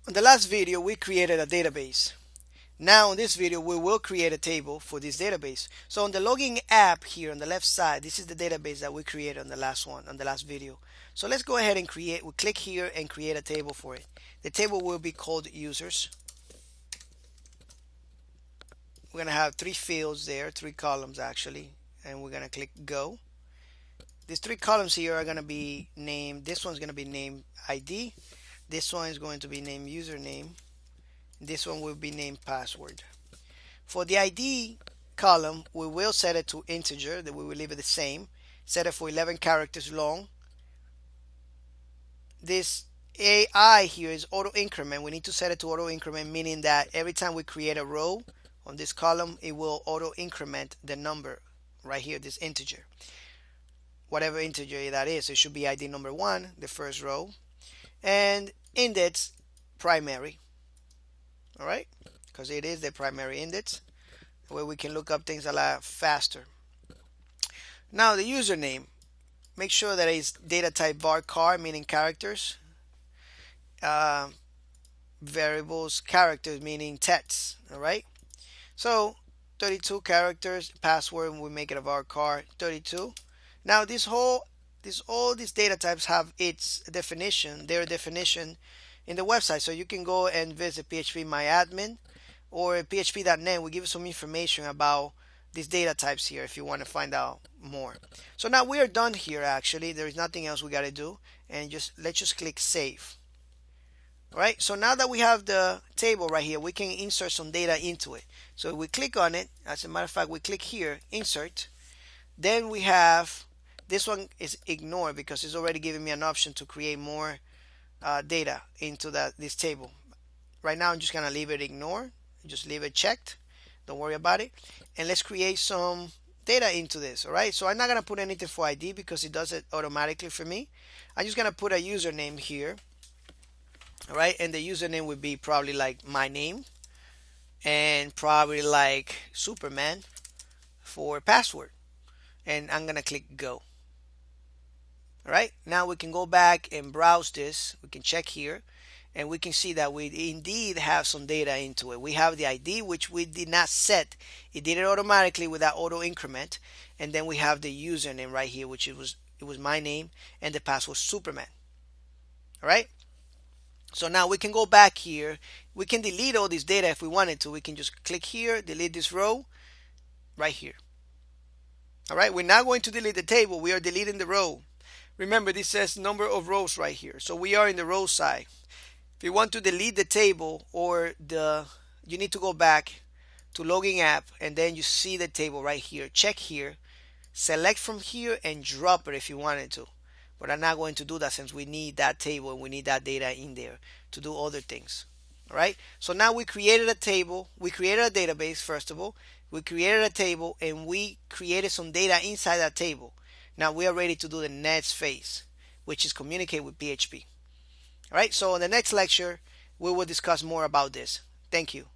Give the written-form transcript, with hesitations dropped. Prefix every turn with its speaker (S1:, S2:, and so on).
S1: On the last video, we created a database. Now in this video, we will create a table for this database. So on the logging app here on the left side, this is the database that we created on the last video. So let's go ahead and create, we click here and create a table for it. The table will be called users. We're gonna have three fields there, three columns actually, and we're gonna click go. These three columns here are gonna be named, this one's gonna be named ID, this one is going to be named username, this one will be named password. For the ID column, we will set it to integer, that we will leave it the same. Set it for 11 characters long. This AI here is auto increment. We need to set it to auto increment, meaning that every time we create a row on this column, it will auto increment the number right here, this integer. Whatever integer that is, it should be ID number 1, the first row, and index primary. All right, because it is the primary index, where we can look up things a lot faster. Now the username, make sure that it's data type varchar, meaning characters, variables, characters, meaning text. All right, so 32 characters. Password, we make it a varchar 32. Now all these data types have its definition, their definition in the website. So you can go and visit PHPmyadmin or PHP.net. We give you some information about these data types here if you want to find out more. So now we are done here. Actually, there is nothing else we got to do, and let's just click save. All right, so now that we have the table right here, we can insert some data into it. So we click on it. As a matter of fact, we click here, insert. Then we have, this one is ignored because it's already giving me an option to create more data into this table. Right now I'm just gonna leave it ignore, just leave it checked, don't worry about it, and let's create some data into this. All right, so I'm not gonna put anything for ID because it does it automatically for me. I'm just gonna put a username here. All right, and the username would be probably like my name, and probably like Superman for password, and I'm gonna click go. All right, now we can go back and browse this. We can check here, and we can see that we indeed have some data into it. We have the ID, which we did not set. It did it automatically with that auto increment. And then we have the username right here, which it was my name, and the password Superman. All right, so now we can go back here. We can delete all this data if we wanted to. We can just click here, delete this row right here. All right, we're not going to delete the table. We are deleting the row. Remember, this says number of rows right here. So we are in the row side. If you want to delete the table or you need to go back to logging app, and then you see the table right here. Check here, select from here and drop it if you wanted to. But I'm not going to do that since we need that table and we need that data in there to do other things. All right. So now we created a table. We created a database first of all. We created a table and we created some data inside that table. Now we are ready to do the next phase, which is communicate with PHP. All right, so in the next lecture, we will discuss more about this. Thank you.